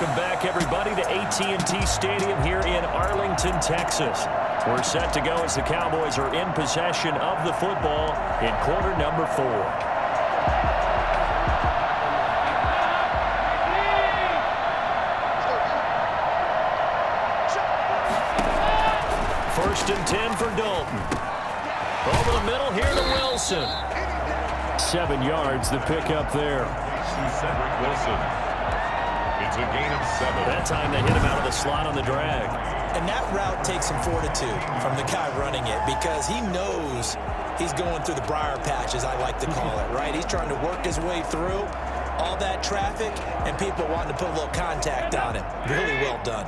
Welcome back, everybody, to AT&T Stadium here in Arlington, Texas. We're set to go as the Cowboys are in possession of the football in quarter number 4. First and 10 for Dalton. Over the middle here to Wilson. 7 yards, the pickup there. Cedric Wilson. It's a gain of 7. That time they hit him out of the slot on the drag. And that route takes some fortitude from the guy running it because he knows he's going through the briar patch, as I like to call it, right? He's trying to work his way through all that traffic and people wanting to put a little contact on him. Really well done.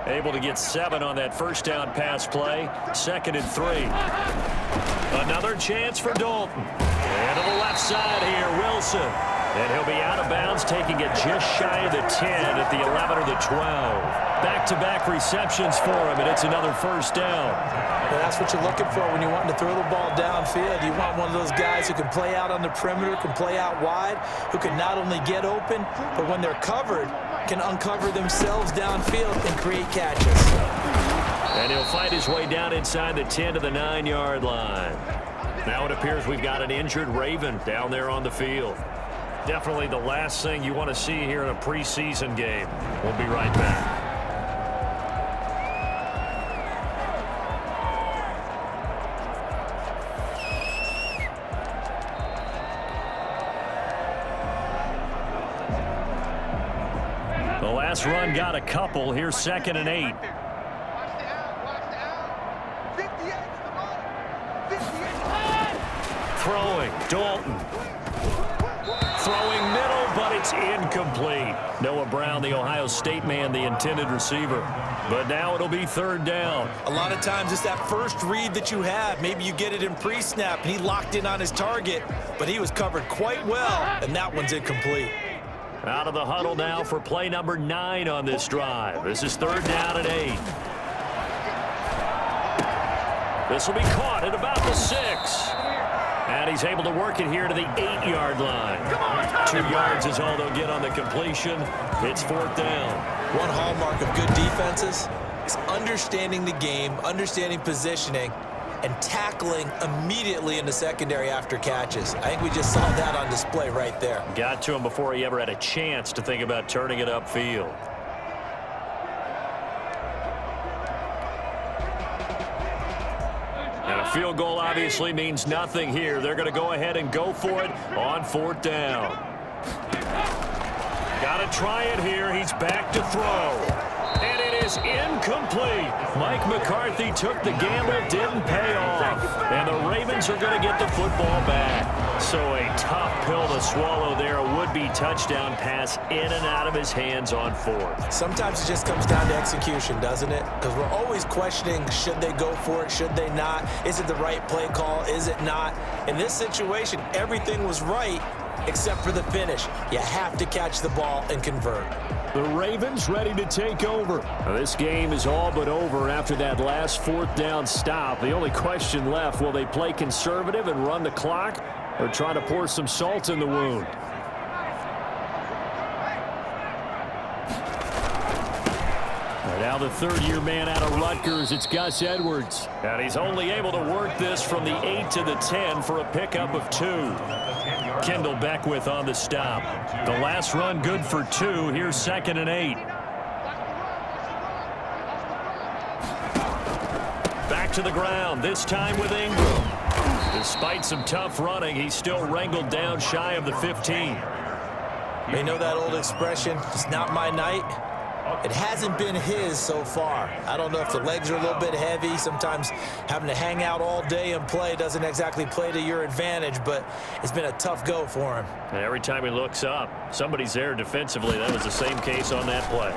Able to get 7 on that first down pass play. 2nd and 3. Another chance for Dalton. And to the left side here, Wilson. And he'll be out of bounds, taking it just shy of the 10 at the 11 or the 12. Back-to-back receptions for him, and it's another first down. Well, that's what you're looking for when you want to throw the ball downfield. You want one of those guys who can play out on the perimeter, can play out wide, who can not only get open, but when they're covered, can uncover themselves downfield and create catches. And he'll fight his way down inside the 10 to the 9-yard line. Now it appears we've got an injured Raven down there on the field. Definitely the last thing you want to see here in a preseason game. We'll be right back. The last run got a couple. Here's 2nd and 8. Throwing, Dalton. Throwing middle, but it's incomplete. Noah Brown, the Ohio State man, the intended receiver. But now it'll be 3rd down. A lot of times it's that first read that you have. Maybe you get it in pre-snap, and he locked in on his target, but he was covered quite well, and that one's incomplete. Out of the huddle now for play number 9 on this drive. This is 3rd down and 8. This will be caught at about the 6. And he's able to work it here to the 8-yard line. 2 yards is all they'll get on the completion. It's 4th down. One hallmark of good defenses is understanding the game, understanding positioning, and tackling immediately in the secondary after catches. I think we just saw that on display right there. Got to him before he ever had a chance to think about turning it upfield. And a field goal obviously means nothing here. They're going to go ahead and go for it on 4th down. Got to try it here. He's back to throw. And it is incomplete. Mike McCarthy took the gamble, didn't pay off. And the Ravens are going to get the football back. So a tough pill to swallow there. A would-be touchdown pass in and out of his hands on 4th. Sometimes it just comes down to execution, doesn't it? Because we're always questioning, should they go for it, should they not? Is it the right play call, is it not? In this situation, everything was right except for the finish. You have to catch the ball and convert. The Ravens ready to take over. Now, this game is all but over after that last 4th down stop. The only question left, will they play conservative and run the clock or try to pour some salt in the wound? And now the 3rd-year man out of Rutgers, it's Gus Edwards. And he's only able to work this from the 8 to the 10 for a pickup of 2. Kendall Beckwith on the stop. The last run good for 2. Here's 2nd and 8. Back to the ground, this time with Ingram. Despite some tough running, he's still wrangled down shy of the 15. You know that old expression, it's not my night? It hasn't been his so far. I don't know if the legs are a little bit heavy. Sometimes having to hang out all day and play doesn't exactly play to your advantage, but it's been a tough go for him. And every time he looks up, somebody's there defensively. That was the same case on that play.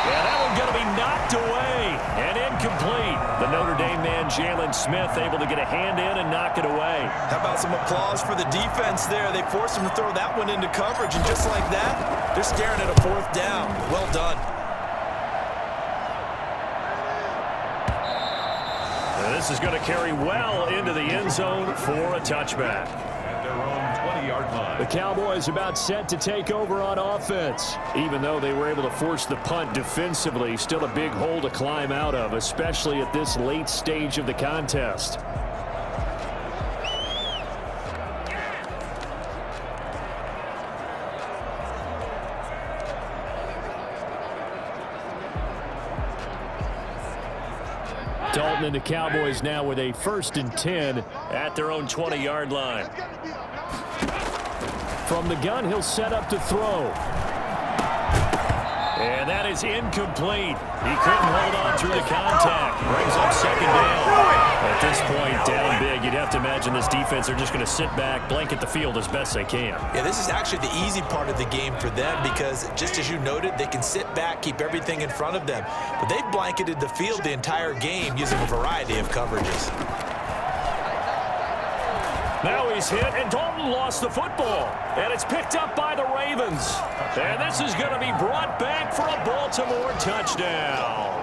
Yeah, that one going to be knocked away and incomplete. The Notre Dame man, Jalen Smith, able to get a hand in and knock it away. How about some applause for the defense there? They forced him to throw that one into coverage, and just like that, they're staring at a 4th down. Well done. And this is going to carry well into the end zone for a touchback. At their own 20-yard 20-yard line. The Cowboys about set to take over on offense. Even though they were able to force the punt defensively, still a big hole to climb out of, especially at this late stage of the contest. Dalton and the Cowboys now with a 1st and 10 at their own 20-yard line. From the gun, he'll set up to throw. And that is incomplete. He couldn't hold on through the contact. Brings up 2nd down. At this point, down big, you'd have to imagine this defense are just going to sit back, blanket the field as best they can. Yeah, this is actually the easy part of the game for them because, just as you noted, they can sit back, keep everything in front of them. But they've blanketed the field the entire game using a variety of coverages. Now he's hit, and Dalton lost the football. And it's picked up by the Ravens. And this is going to be brought back for a Baltimore touchdown.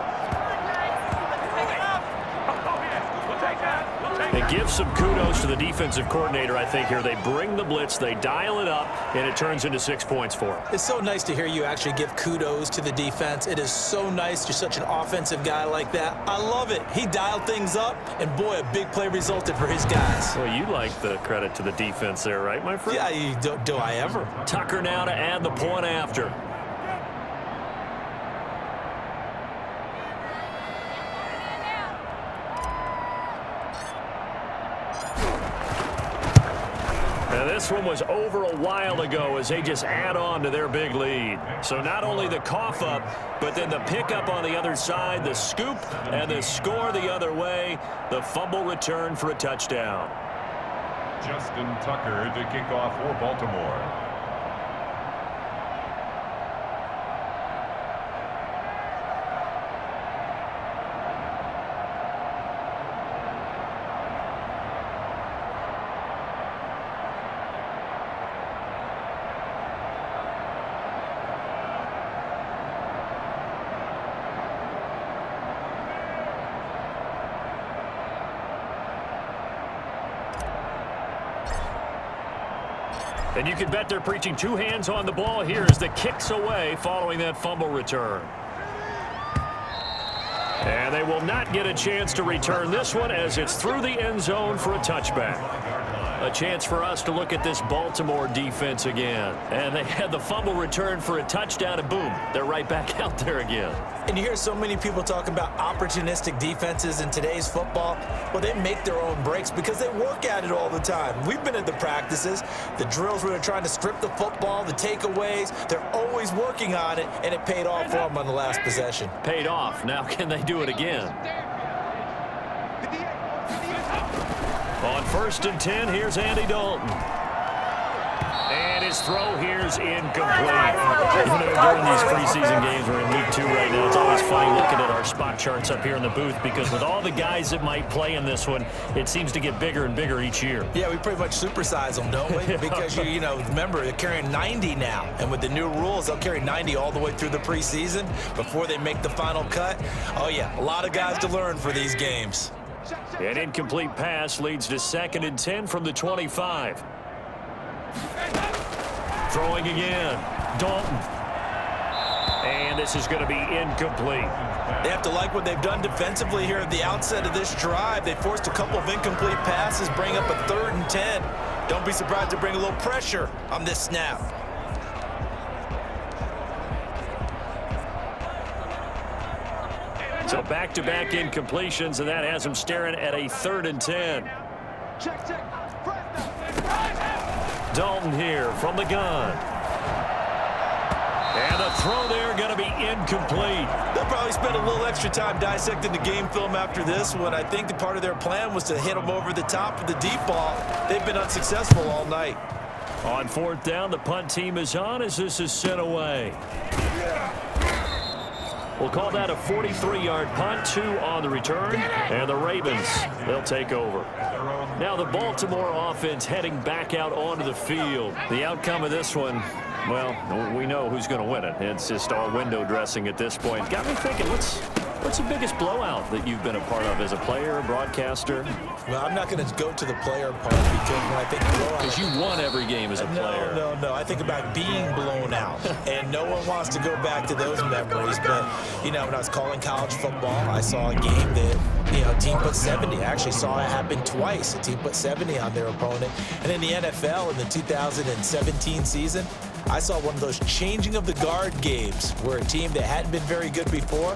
And give some kudos to the defensive coordinator, I think, here. They bring the blitz, they dial it up, and it turns into 6 points for them. It's so nice to hear you actually give kudos to the defense. It is so nice. You're such an offensive guy like that. I love it. He dialed things up, and boy, a big play resulted for his guys. Well, you like the credit to the defense there, right, my friend? Yeah, do I ever? Tucker now to add the point after. Now this one was over a while ago as they just add on to their big lead. So not only the cough up, but then the pickup on the other side, the scoop, and the score the other way. The fumble return for a touchdown. Justin Tucker to kick off for Baltimore. And you can bet they're preaching 2 hands on the ball here as the kick's away following that fumble return. And they will not get a chance to return this one as it's through the end zone for a touchback. A chance for us to look at this Baltimore defense again. And they had the fumble return for a touchdown, and boom, they're right back out there again. And you hear so many people talk about opportunistic defenses in today's football. Well, they make their own breaks because they work at it all the time. We've been at the practices, the drills where they're trying to strip the football, the takeaways. They're always working on it, and it paid off for them on the last possession. Paid off. Now can they do it again? On 1st and 10, here's Andy Dalton. And his throw here's incomplete. During these preseason games, we're in week 2 right now. It's always funny looking at our spot charts up here in the booth because with all the guys that might play in this one, it seems to get bigger and bigger each year. Yeah, we pretty much supersize them, don't we? Because, remember, they're carrying 90 now. And with the new rules, they'll carry 90 all the way through the preseason before they make the final cut. Oh, yeah, a lot of guys to learn for these games. An incomplete pass leads to 2nd and 10 from the 25. Throwing again. Dalton. And this is going to be incomplete. They have to like what they've done defensively here at the outset of this drive. They forced a couple of incomplete passes, bring up a 3rd and 10. Don't be surprised to bring a little pressure on this snap. So back-to-back incompletions, and that has him staring at a 3rd and 10. Dalton here from the gun. And the throw there going to be incomplete. They'll probably spend a little extra time dissecting the game film after this one. I think part of their plan was to hit them over the top of the deep ball. They've been unsuccessful all night. On 4th down, the punt team is on as this is sent away. We'll call that a 43-yard punt, 2 on the return, and the Ravens, they'll take over. Now the Baltimore offense heading back out onto the field. The outcome of this one, well, we know who's going to win it. It's just all window dressing at this point. Got me thinking, let's What's the biggest blowout that you've been a part of as a player, broadcaster? Well, I'm not going to go to the player part because when I think blowout... Because you won every game as a player. No. I think about being blown out, and no one wants to go back to those memories. But, when I was calling college football, I saw a game that, a team put 70. I actually saw it happen twice. A team put 70 on their opponent. And in the NFL in the 2017 season, I saw one of those changing of the guard games where a team that hadn't been very good before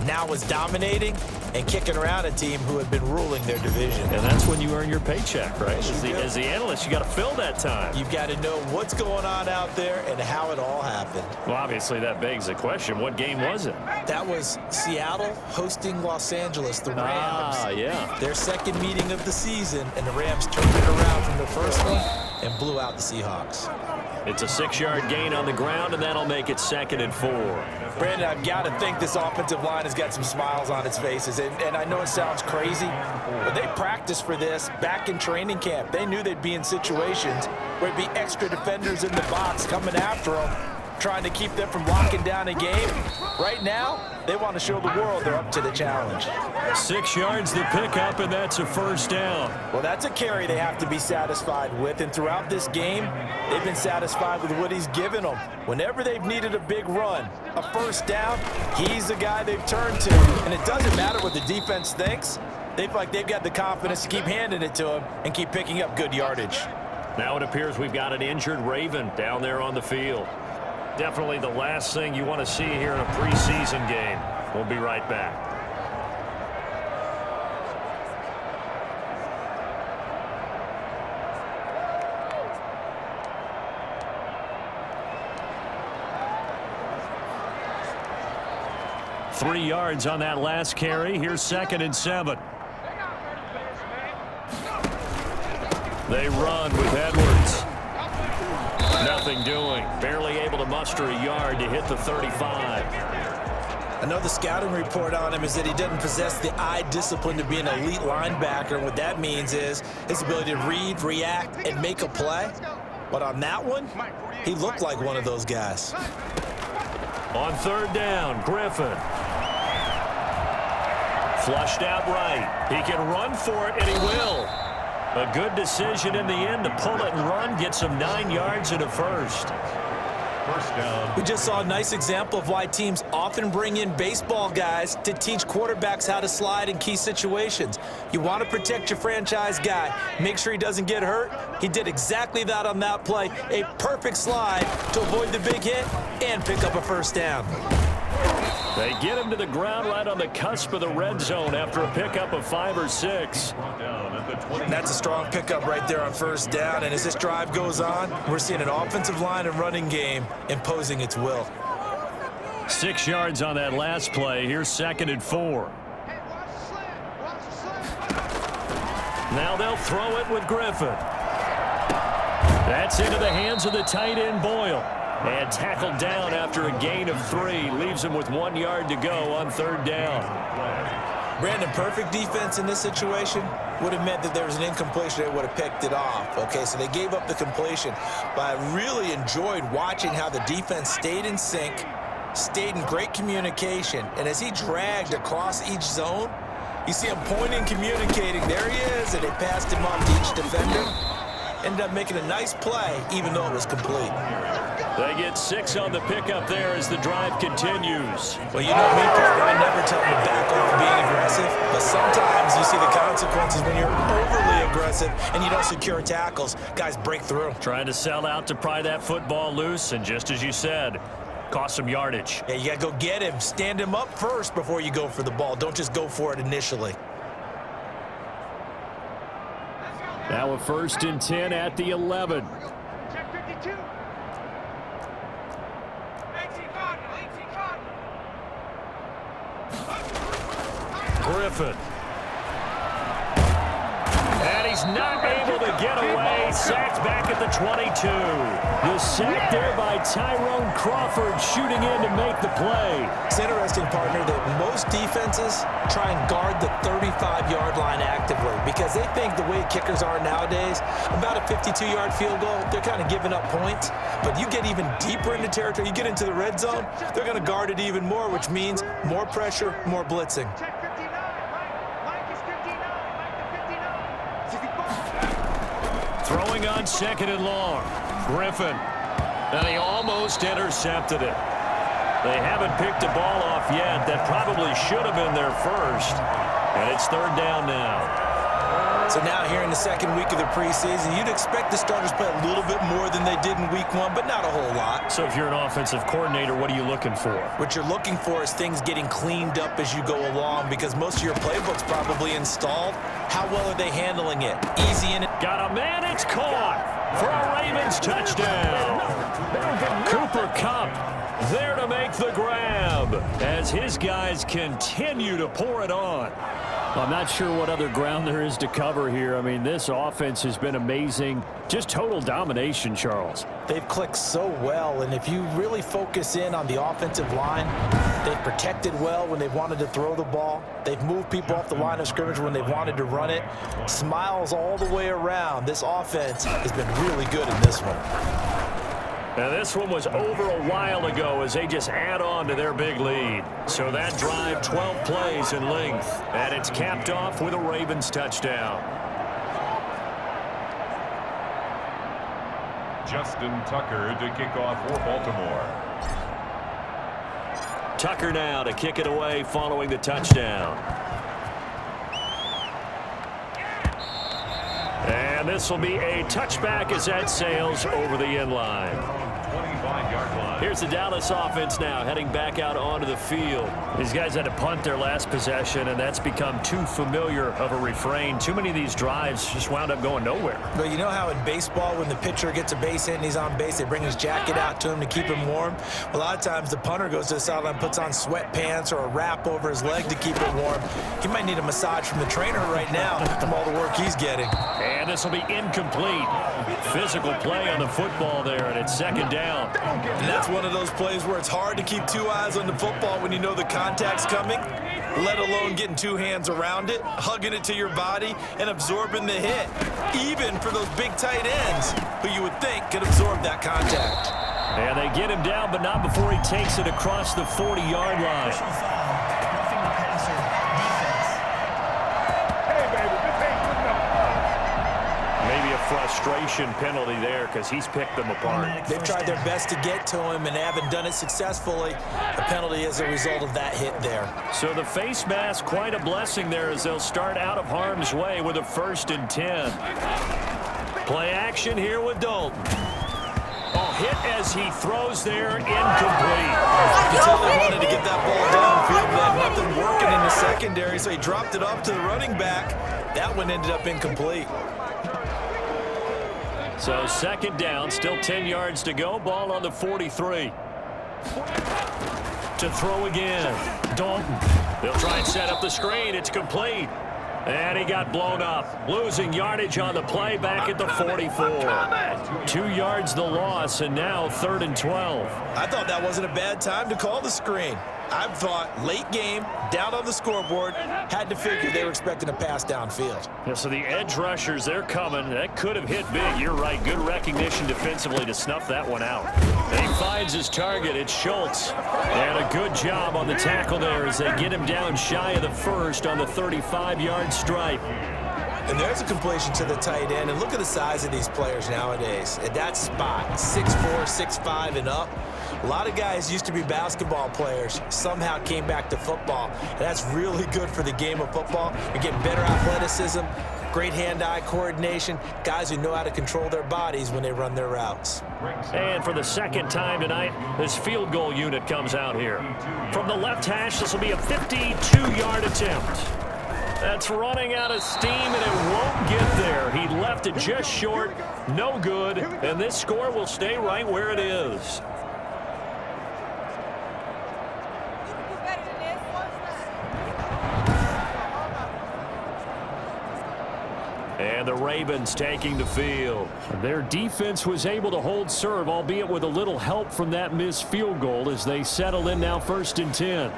now was dominating and kicking around a team who had been ruling their division. And that's when you earn your paycheck, right? Yes, As the analyst, you got to fill that time. You've got to know what's going on out there and how it all happened. Well, obviously, that begs the question, what game was it? That was Seattle hosting Los Angeles, the Rams. Yeah. Their second meeting of the season, and the Rams turned it around from the first one and blew out the Seahawks. It's a 6-yard gain on the ground, and that'll make it 2nd and 4. Brandon, I've got to think this offensive line has got some smiles on its faces. And I know it sounds crazy, but they practiced for this back in training camp. They knew they'd be in situations where it'd be extra defenders in the box coming after them, trying to keep them from locking down a game. Right now, they want to show the world they're up to the challenge. 6 yards the pickup, and that's a 1st down. Well, that's a carry they have to be satisfied with, and throughout this game, they've been satisfied with what he's given them. Whenever they've needed a big run, a 1st down, he's the guy they've turned to. And it doesn't matter what the defense thinks. They've got the confidence to keep handing it to him and keep picking up good yardage. Now it appears we've got an injured Raven down there on the field. Definitely the last thing you want to see here in a preseason game. We'll be right back. Three yards on that last carry. Here's 2nd and 7. They run with Edwards. Nothing doing. Barely able to muster a yard to hit the 35. Another scouting report on him is that he doesn't possess the eye discipline to be an elite linebacker. And what that means is his ability to read, react, and make a play. But on that one, he looked like one of those guys. On 3rd down, Griffin. Flushed out right. He can run for it, and he will. A good decision in the end to pull it and run, get some 9 yards and a 1st. 1st down. We just saw a nice example of why teams often bring in baseball guys to teach quarterbacks how to slide in key situations. You want to protect your franchise guy. Make sure he doesn't get hurt. He did exactly that on that play. A perfect slide to avoid the big hit and pick up a 1st down. They get him to the ground right on the cusp of the red zone after a pickup of 5 or 6. That's a strong pickup right there on 1st down. And as this drive goes on, we're seeing an offensive line and running game imposing its will. 6 yards on that last play. Here's 2nd and 4. Now they'll throw it with Griffin. That's into the hands of the tight end Boyle. And tackled down after a gain of 3. Leaves him with 1 yard to go on 3rd down. Brandon, perfect defense in this situation would have meant that there was an incompletion. They would have picked it off. Okay, so they gave up the completion. But I really enjoyed watching how the defense stayed in sync, stayed in great communication. And as he dragged across each zone, you see him pointing, communicating. There he is, and they passed him off to each defender. Ended up making a nice play, even though it was complete. They get 6 on the pickup there as the drive continues. Well, you know me, partner. I never tell them to back off being aggressive, but sometimes you see the consequences when you're overly aggressive and you don't secure tackles. Guys break through. Trying to sell out to pry that football loose, and just as you said, cost some yardage. Yeah, you got to go get him. Stand him up first before you go for the ball. Don't just go for it initially. Now a 1st and 10 at the 11. Griffin. And he He's not able to get away. Sacked back at the 22. The sack there by Tyrone Crawford, shooting in to make the play. It's interesting, partner, that most defenses try and guard the 35-yard line actively because they think the way kickers are nowadays, about a 52-yard field goal, they're kind of giving up points. But you get even deeper into territory, you get into the red zone, they're going to guard it even more, which means more pressure, more blitzing. Throwing on 2nd and long. Griffin. And he almost intercepted it. They haven't picked a ball off yet. That probably should have been their first. And it's 3rd down now. So now here in the 2nd week of the preseason, you'd expect the starters to play a little bit more than they did in week 1, but not a whole lot. So if you're an offensive coordinator, what are you looking for? What you're looking for is things getting cleaned up as you go along because most of your playbook's probably installed. How well are they handling it? Easy in it. Got a man, it's caught for a Ravens touchdown. Cooper Kupp there to make the grab as his guys continue to pour it on. I'm not sure what other ground there is to cover here. I mean, this offense has been amazing. Just total domination, Charles. They've clicked so well, and if you really focus in on the offensive line, they've protected well when they've wanted to throw the ball. They've moved people off the line of scrimmage when they've wanted to run it. Smiles all the way around. This offense has been really good in this one. Now, this one was over a while ago as they just add on to their big lead. So that drive, 12 plays in length, and it's capped off with a Ravens touchdown. Justin Tucker to kick off for Baltimore. Tucker now to kick it away following the touchdown. And this will be a touchback as that sails over the end line. 25-yard line. Here's the Dallas offense now heading back out onto the field. These guys had to punt their last possession, and that's become too familiar of a refrain. Too many of these drives just wound up going nowhere. But you know how in baseball, when the pitcher gets a base hit and he's on base, they bring his jacket out to him to keep him warm? Well, a lot of times the punter goes to the sideline, puts on sweatpants or a wrap over his leg to keep it warm. He might need a massage from the trainer right now from all the work he's getting. And this will be incomplete. Physical play on the football there, and it's 2nd down. And that's one of those plays where it's hard to keep 2 eyes on the football when you know the contact's coming, let alone getting 2 hands around it, hugging it to your body, and absorbing the hit, even for those big tight ends who you would think could absorb that contact. And they get him down, but not before he takes it across the 40-yard line. Frustration penalty there because he's picked them apart. They've tried their best to get to him and haven't done it successfully. The penalty is a result of that hit there. So the face mask, quite a blessing there as they'll start out of harm's way with a 1st and 10. Play action here with Dalton. Oh, hit as he throws there, incomplete. You tell they wanted to get that ball downfield, but had nothing working in the secondary, so he dropped it off to the running back. That one ended up incomplete. So 2nd down, still 10 yards to go. Ball on the 43. To throw again. Dalton. They'll try and set up the screen. It's complete. And he got blown up. Losing yardage on the play back at the 44. 2 yards the loss, and now 3rd and 12. I thought that wasn't a bad time to call the screen. I thought late game, down on the scoreboard, had to figure they were expecting a pass downfield. Yeah, so the edge rushers, they're coming. That could have hit big. You're right. Good recognition defensively to snuff that one out. And he finds his target. It's Schultz. And a good job on the tackle there as they get him down shy of the 1st on the 35-yard stripe. And there's a completion to the tight end. And look at the size of these players nowadays. At that spot, 6'4", 6'5", and up. A lot of guys used to be basketball players, somehow came back to football. And that's really good for the game of football. You're getting better athleticism, great hand-eye coordination, guys who know how to control their bodies when they run their routes. And for the 2nd time tonight, this field goal unit comes out here. From the left hash, this will be a 52-yard attempt. That's running out of steam, and it won't get there. He left it just short, no good, and this score will stay right where it is. And the Ravens taking the field. Their defense was able to hold serve, albeit with a little help from that missed field goal as they settle in now 1st and 10.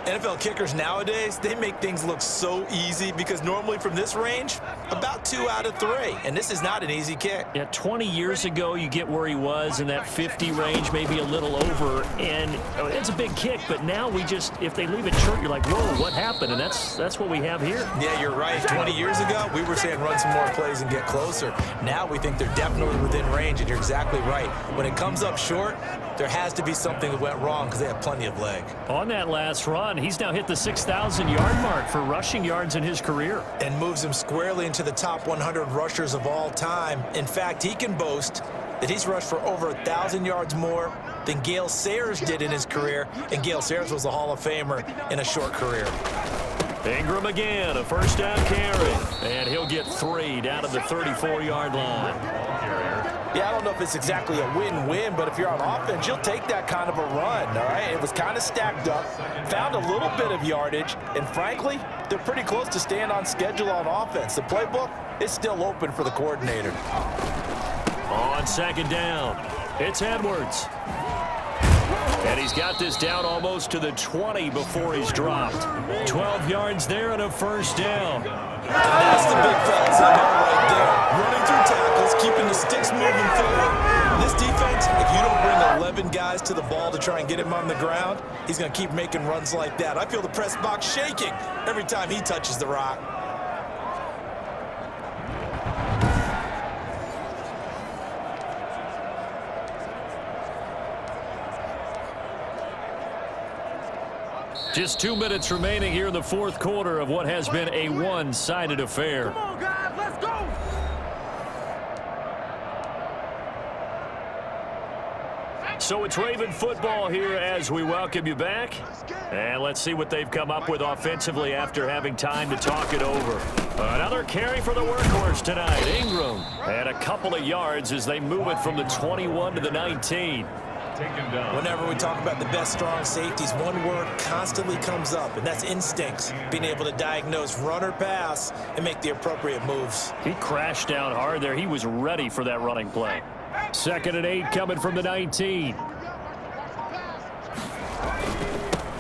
NFL kickers nowadays, they make things look so easy because normally from this range, about 2 out of 3. And this is not an easy kick. Yeah, 20 years ago, you get where he was in that 50 range, maybe a little over. And it's a big kick, but now we just, if they leave it short, you're like, whoa, what happened? And that's what we have here. Yeah, you're right. 20 years ago, we were saying run some more plays and get closer. Now we think they're definitely within range, and you're exactly right. When it comes up short, there has to be something that went wrong because they have plenty of leg. On that last run, he's now hit the 6,000-yard mark for rushing yards in his career. And moves him squarely into the top 100 rushers of all time. In fact, he can boast that he's rushed for over 1,000 yards more than Gale Sayers did in his career. And Gale Sayers was a Hall of Famer in a short career. Ingram again, a first down carry. And he'll get 3 down to the 34-yard line. Yeah, I don't know if it's exactly a win-win, but if you're on offense, you'll take that kind of a run, all right? It was kind of stacked up, found a little bit of yardage, and frankly, they're pretty close to staying on schedule on offense. The playbook is still open for the coordinator. On 2nd down, it's Edwards. And he's got this down almost to the 20 before he's dropped. 12 yards there and a first down. And that's the big fellas I know right there. Running through tackles, keeping the sticks moving forward. This defense, if you don't bring 11 guys to the ball to try and get him on the ground, he's going to keep making runs like that. I feel the press box shaking every time he touches the rock. Just 2 minutes remaining here in the 4th quarter of what has been a one-sided affair. Come on, guys, let's go. So it's Raven football here as we welcome you back. And let's see what they've come up with offensively after having time to talk it over. Another carry for the workhorse tonight, Ingram. And a couple of yards as they move it from the 21 to the 19. Whenever we talk about the best strong safeties, one word constantly comes up, and that's instincts. Being able to diagnose run or pass and make the appropriate moves. He crashed down hard there. He was ready for that running play. 2nd and 8 coming from the 19.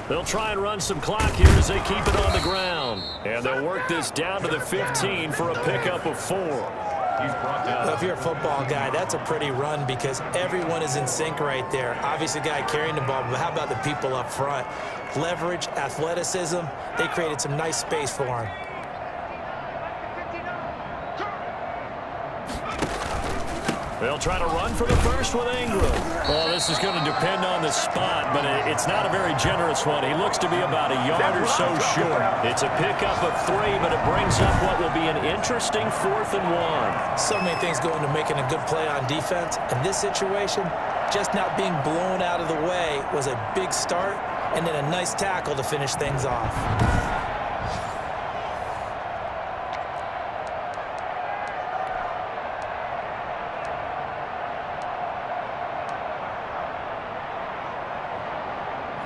They'll try and run some clock here as they keep it on the ground. And they'll work this down to the 15 for a pickup of 4. Well, if you're a football guy, that's a pretty run because everyone is in sync right there. Obviously, the guy carrying the ball, but how about the people up front? Leverage, athleticism, they created some nice space for him. They'll try to run for the first with Ingram. Well, this is going to depend on the spot, but it's not a very generous one. He looks to be about a yard or so short. It's a pickup of 3, but it brings up what will be an interesting 4th and 1. So many things go into making a good play on defense. In this situation, just not being blown out of the way was a big start, and then a nice tackle to finish things off.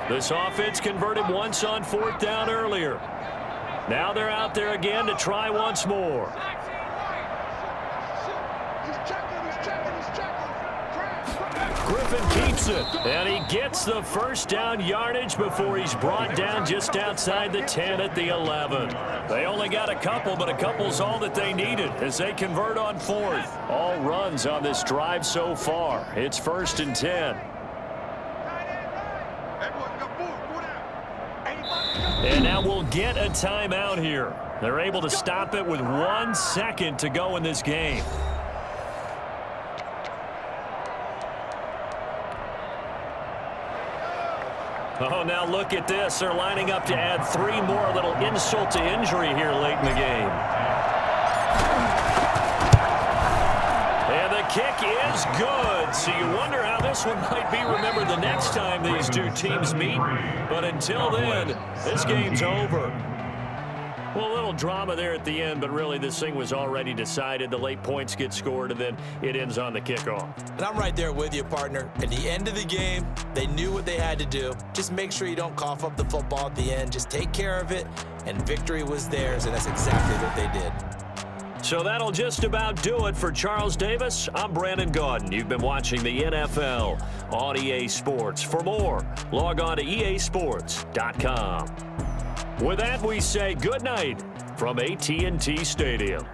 This offense converted once on 4th down earlier. Now they're out there again to try once more. Griffin keeps it, and he gets the first down yardage before he's brought down just outside the 10 at the 11. They only got a couple, but a couple's all that they needed as they convert on 4th. All runs on this drive so far. It's 1st and 10. And now we'll get a timeout here. They're able to stop it with 1 second to go in this game. Oh, now look at this. They're lining up to add 3 more. A little insult to injury here late in the game. And the kick is good. So you wonder how this one might be remembered the next time these two teams meet. But until then, this game's over. Well, a little drama there at the end, but really this thing was already decided. The late points get scored, and then it ends on the kickoff. And I'm right there with you, partner. At the end of the game, they knew what they had to do. Just make sure you don't cough up the football at the end. Just take care of it, and victory was theirs, and that's exactly what they did. So that'll just about do it for Charles Davis. I'm Brandon Gaudin. You've been watching the NFL on EA Sports. For more, log on to easports.com. With that, we say good night from AT&T Stadium.